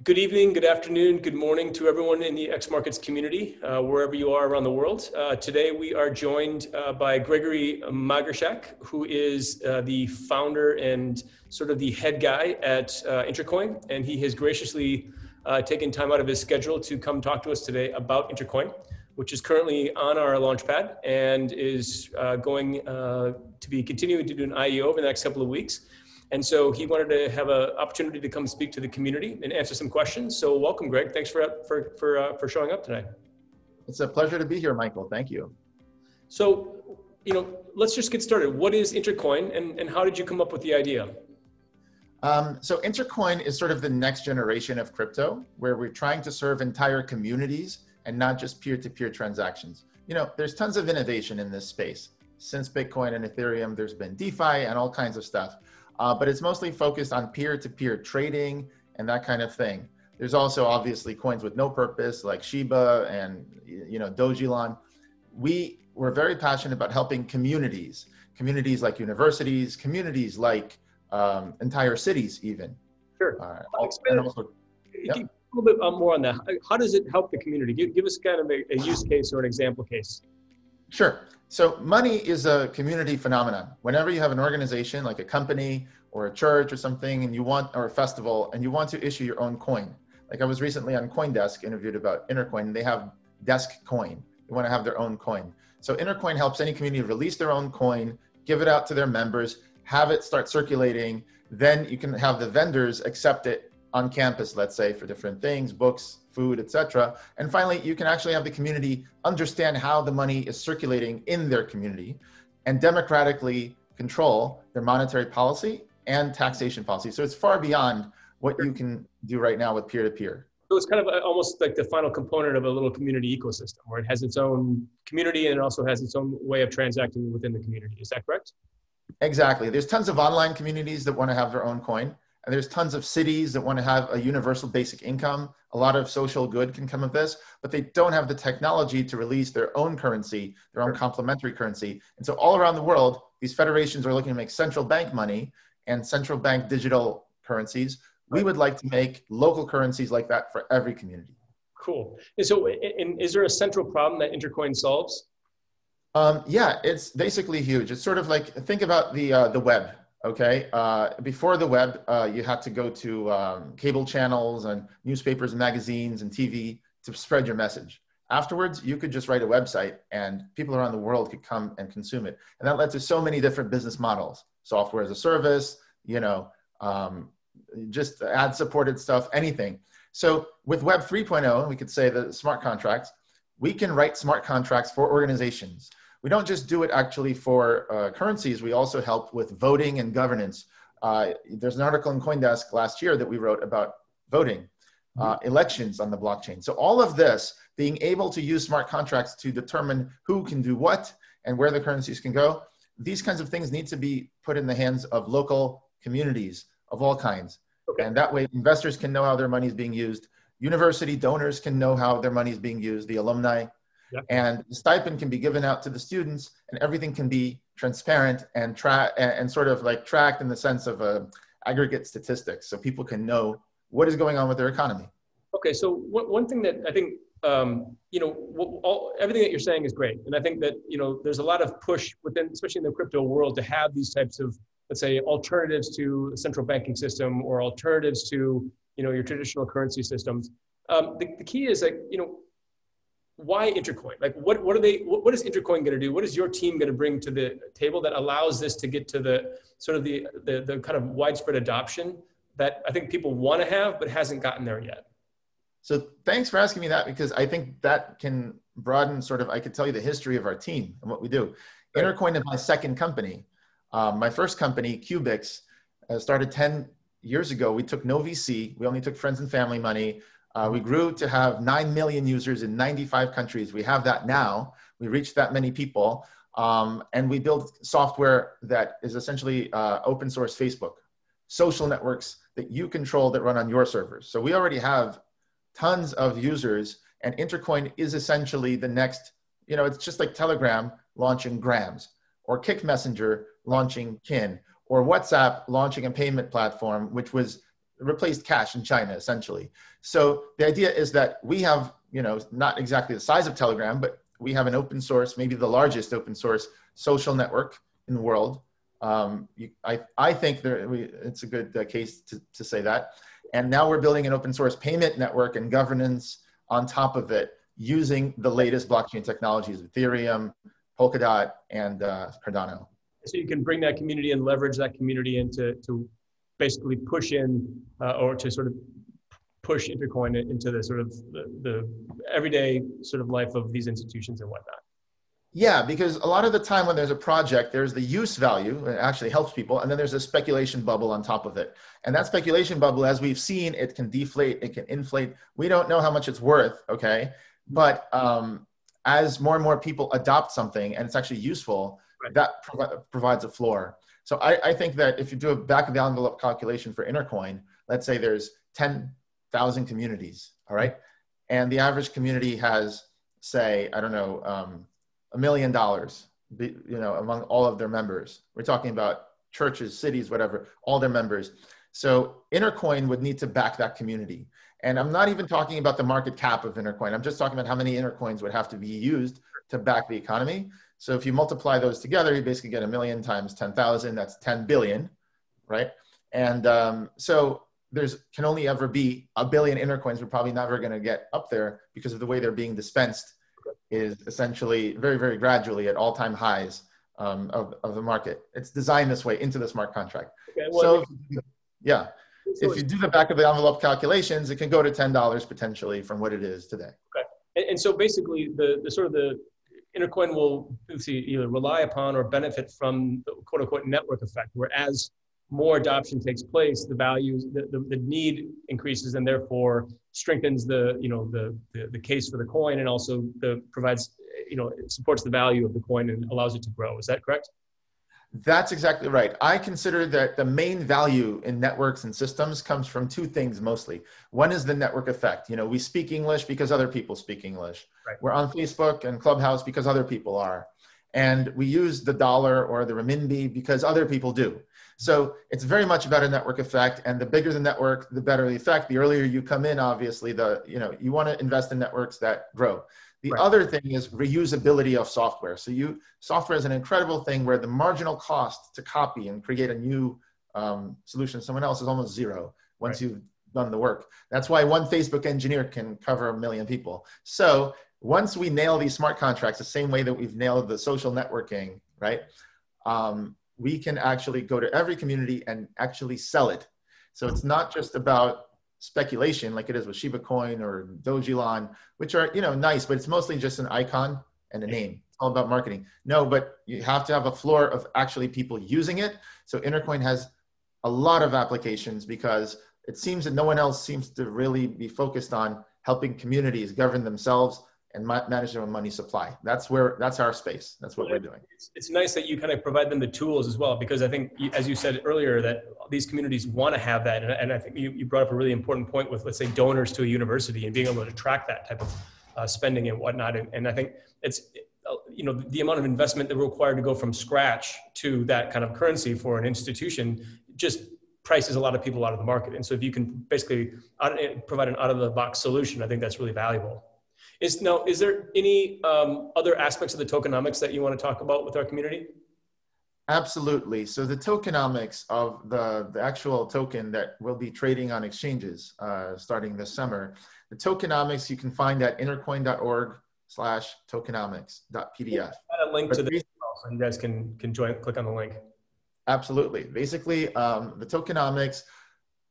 Good evening, good afternoon, good morning to everyone in the ExMarkets community, wherever you are around the world. Today we are joined by Gregory Magarshak, who is the founder and sort of the head guy at Intercoin, and he has graciously taken time out of his schedule to come talk to us today about Intercoin, which is currently on our launchpad and is going to be continuing to do an IEO over the next couple of weeks. And so he wanted to have an opportunity to come speak to the community and answer some questions. So welcome, Greg. Thanks for showing up today. It's a pleasure to be here, Michael. Thank you. So, let's just get started. What is Intercoin and how did you come up with the idea? So Intercoin is sort of the next generation of crypto, where we're trying to serve entire communities and not just peer-to-peer transactions. There's tons of innovation in this space. Since Bitcoin and Ethereum, there's been DeFi and all kinds of stuff. But it's mostly focused on peer-to-peer trading and that kind of thing. There's also obviously coins with no purpose like Shiba and Dojilon. We're very passionate about helping communities like universities, communities like entire cities even. Sure. Expand a little bit more on that. How does it help the community? Give us kind of a use case or an example case. Sure. So money is a community phenomenon. Whenever you have an organization like a company or a church or something or a festival and you want to issue your own coin. Like I was recently on CoinDesk interviewed about Intercoin, and they have Desk Coin. They want to have their own coin. So Intercoin helps any community release their own coin, give it out to their members, have it start circulating. Then you can have the vendors accept it on campus, let's say, for different things, books, food, etc. And finally, you can actually have the community understand how the money is circulating in their community and democratically control their monetary policy and taxation policy. So it's far beyond what you can do right now with peer-to-peer. So it's kind of almost like the final component of a little community ecosystem where it has its own community and it also has its own way of transacting within the community. Is that correct? Exactly. There's tons of online communities that want to have their own coin. And there's tons of cities that want to have a universal basic income. A lot of social good can come of this, but they don't have the technology to release their own currency, their own complementary currency. And so all around the world, these federations are looking to make central bank money and central bank digital currencies. We would like to make local currencies like that for every community. Cool. And so is there a central problem that Intercoin solves? Yeah, it's basically huge. It's sort of like, think about the web. Okay. Before the web, you had to go to cable channels and newspapers and magazines and TV to spread your message. Afterwards, you could just write a website and people around the world could come and consume it. And that led to so many different business models, software as a service, just ad supported stuff, anything. So with Web 3.0, we could say the smart contracts, we can write smart contracts for organizations. We don't just do it actually for currencies. We also help with voting and governance. There's an article in CoinDesk last year that we wrote about voting, elections on the blockchain. So all of this, being able to use smart contracts to determine who can do what and where the currencies can go, these kinds of things need to be put in the hands of local communities of all kinds. Okay. And that way investors can know how their money is being used. University donors can know how their money is being used, the alumni. Yep. And the stipend can be given out to the students and everything can be transparent and sort of like tracked in the sense of aggregate statistics so people can know what is going on with their economy. Okay, so one thing that I think, everything that you're saying is great. And I think that, there's a lot of push within, especially in the crypto world, to have these types of, let's say, alternatives to the central banking system or alternatives to, your traditional currency systems. The key is like, why Intercoin? Like, what is Intercoin going to do? What is your team going to bring to the table that allows this to get to the sort of the kind of widespread adoption that I think people want to have, but hasn't gotten there yet? So thanks for asking me that, because I think that can broaden sort of, I could tell you the history of our team and what we do. Right. Intercoin is my second company. My first company, Cubix, started 10 years ago. We took no VC. We only took friends and family money. We grew to have 9 million users in 95 countries. We have that now. We reached that many people. And we built software that is essentially open source Facebook, social networks that you control that run on your servers. So we already have tons of users, and Intercoin is essentially the next, it's just like Telegram launching Grams, or Kick Messenger launching Kin, or WhatsApp launching a payment platform, which was replaced cash in China, essentially. So the idea is that we have, not exactly the size of Telegram, but we have an open source, maybe the largest open source social network in the world. I think it's a good case to say that. And now we're building an open source payment network and governance on top of it using the latest blockchain technologies, Ethereum, Polkadot, and Cardano. So you can bring that community and leverage that community into to basically push in or to sort of push Intercoin into the sort of the everyday sort of life of these institutions and whatnot. Yeah, because a lot of the time when there's a project, there's the use value, it actually helps people, and then there's a speculation bubble on top of it. And that speculation bubble, as we've seen, it can deflate, it can inflate. We don't know how much it's worth, okay? But as more and more people adopt something and it's actually useful, right, that provides a floor. So I think that if you do a back of the envelope calculation for Intercoin, let's say there's 10,000 communities, all right? And the average community has, say, I don't know, $1 million, among all of their members. We're talking about churches, cities, whatever, all their members. So Intercoin would need to back that community. And I'm not even talking about the market cap of Intercoin. I'm just talking about how many Intercoins would have to be used to back the economy. So if you multiply those together, you basically get 1 million times 10,000, that's 10 billion, right? And so can only ever be 1 billion Intercoins. We're probably never gonna get up there because of the way they're being dispensed is essentially very, very gradually at all-time highs of the market. It's designed this way into the smart contract. Okay, well, so yeah, if you do the back of the envelope calculations, it can go to $10 potentially from what it is today. Okay, and so basically the sort of the Intercoin will either rely upon or benefit from the quote unquote network effect, where as more adoption takes place, the values, the need increases, and therefore strengthens the case for the coin, and also provides, it supports the value of the coin and allows it to grow. Is that correct? That's exactly right. I consider that the main value in networks and systems comes from two things mostly. One is the network effect. We speak English because other people speak English. Right. We're on Facebook and Clubhouse because other people are. And we use the dollar or the renminbi because other people do. So it's very much about a network effect, and the bigger the network, the better the effect. The earlier you come in, obviously, you want to invest in networks that grow. The right. other thing is reusability of software. So software is an incredible thing where the marginal cost to copy and create a new solution to someone else is almost zero once right. you've done the work. That's why one Facebook engineer can cover 1 million people. So once we nail these smart contracts the same way that we've nailed the social networking, right? We can actually go to every community and actually sell it. So it's not just about speculation like it is with Shiba Coin or Dojilon, which are nice, but it's mostly just an icon and a name. It's all about marketing. No, but you have to have a floor of actually people using it. So Intercoin has a lot of applications because it seems that no one else seems to really be focused on helping communities govern themselves and manage their own money supply. That's our space. That's what we're doing. It's nice that you kind of provide them the tools as well, because I think, as you said earlier, that these communities want to have that. And I think you brought up a really important point with, let's say, donors to a university and being able to track that type of spending and whatnot. And I think it's, the amount of investment that we're required to go from scratch to that kind of currency for an institution just prices a lot of people out of the market. And so if you can basically provide an out-of-the-box solution, I think that's really valuable. Is there any other aspects of the tokenomics that you want to talk about with our community? Absolutely. So the tokenomics of the actual token that will be trading on exchanges starting this summer, the tokenomics you can find at intercoin.org/tokenomics.pdf. Add a link to the so you guys can click on the link. Absolutely. Basically, the tokenomics,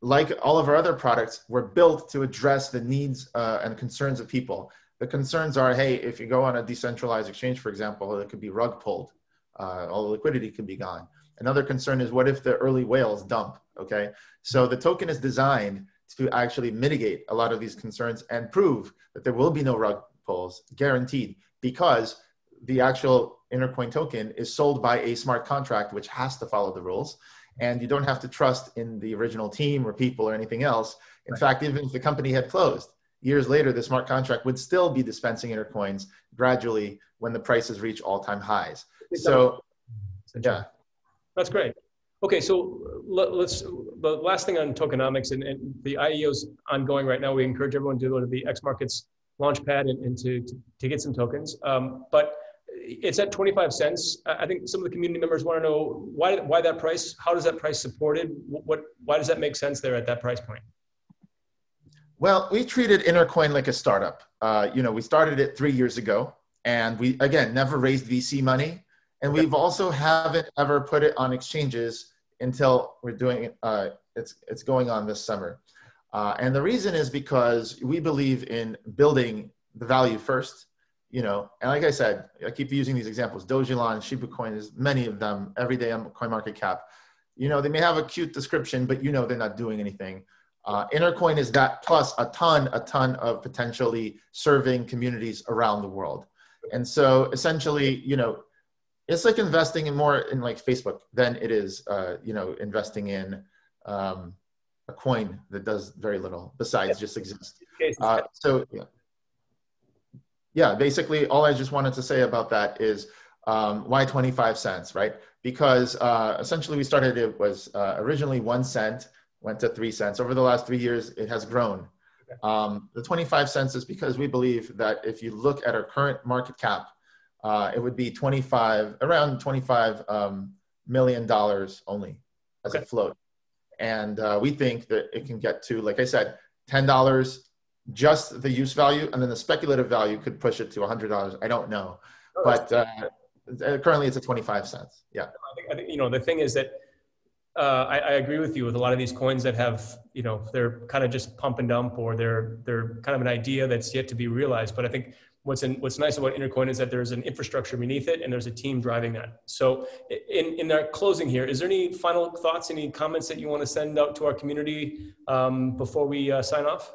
like all of our other products, were built to address the needs and concerns of people. The concerns are, hey, if you go on a decentralized exchange, for example, it could be rug pulled. All the liquidity could be gone. Another concern is, what if the early whales dump, okay? So the token is designed to actually mitigate a lot of these concerns and prove that there will be no rug pulls, guaranteed, because the actual Intercoin token is sold by a smart contract, which has to follow the rules. And you don't have to trust in the original team or people or anything else. In fact, even if the company had closed, years later, the smart contract would still be dispensing Intercoins gradually when the prices reach all-time highs. So, yeah. That's great. Okay, so let's, the last thing on tokenomics and the IEO is ongoing right now. We encourage everyone to go to the ExMarkets launchpad and to get some tokens. But it's at 25 cents. I think some of the community members want to know why that price, how does that price supported? Why does that make sense there at that price point? Well, we treated Intercoin like a startup. We started it 3 years ago, and we, again, never raised VC money. And we've also haven't ever put it on exchanges until we're doing it. It's going on this summer. And the reason is because we believe in building the value first, and like I said, I keep using these examples, Dogelon, Shiba Coin, there's many of them every day on CoinMarketCap. They may have a cute description, but they're not doing anything. Intercoin is that plus a ton of potentially serving communities around the world. And so essentially, it's like investing in more in like Facebook than it is, investing in a coin that does very little besides just exist. Yeah, basically all I just wanted to say about that is why 25 cents, right? Because essentially we started, it was originally 1 cent, went to 3 cents. Over the last 3 years, it has grown. The 25 cents is because we believe that if you look at our current market cap, it would be around $25 million only as a float. And we think that it can get to, like I said, $10, just the use value, and then the speculative value could push it to $100. I don't know, but currently it's at 25 cents. Yeah. I think the thing is that I agree with you with a lot of these coins that have, they're kind of just pump and dump, or they're kind of an idea that's yet to be realized. But I think what's nice about Intercoin is that there's an infrastructure beneath it and there's a team driving that. So in our closing here, is there any final thoughts, any comments that you want to send out to our community before we sign off?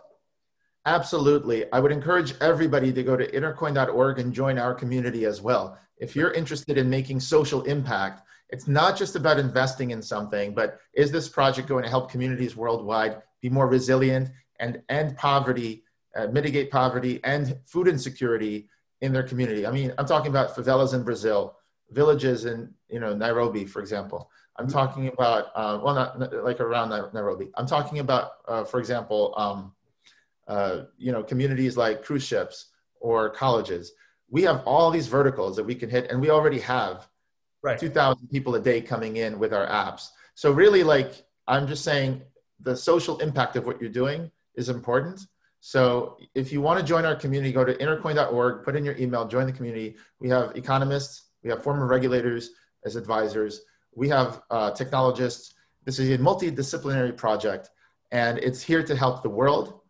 Absolutely. I would encourage everybody to go to intercoin.org and join our community as well. If you're interested in making social impact, it's not just about investing in something, but is this project going to help communities worldwide be more resilient and end poverty, mitigate poverty and food insecurity in their community? I mean, I'm talking about favelas in Brazil, villages in Nairobi, for example. I'm talking about, not like around Nairobi. I'm talking about, for example, communities like cruise ships or colleges. We have all these verticals that we can hit, and we already have 2,000 people a day coming in with our apps. So really, I'm just saying the social impact of what you're doing is important. So if you want to join our community, go to intercoin.org, put in your email, join the community. We have economists, we have former regulators as advisors, we have technologists. This is a multidisciplinary project, and it's here to help the world.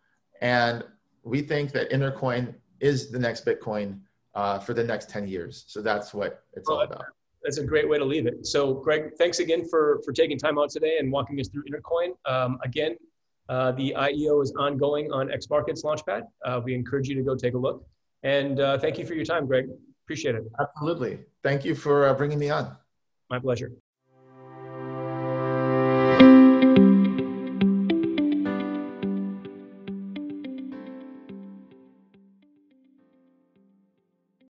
And we think that Intercoin is the next Bitcoin for the next 10 years. So that's what it's all about. That's a great way to leave it. So Greg, thanks again for taking time out today and walking us through Intercoin. Again, the IEO is ongoing on ExMarkets Launchpad. We encourage you to go take a look. And thank you for your time, Greg. Appreciate it. Absolutely. Thank you for bringing me on. My pleasure.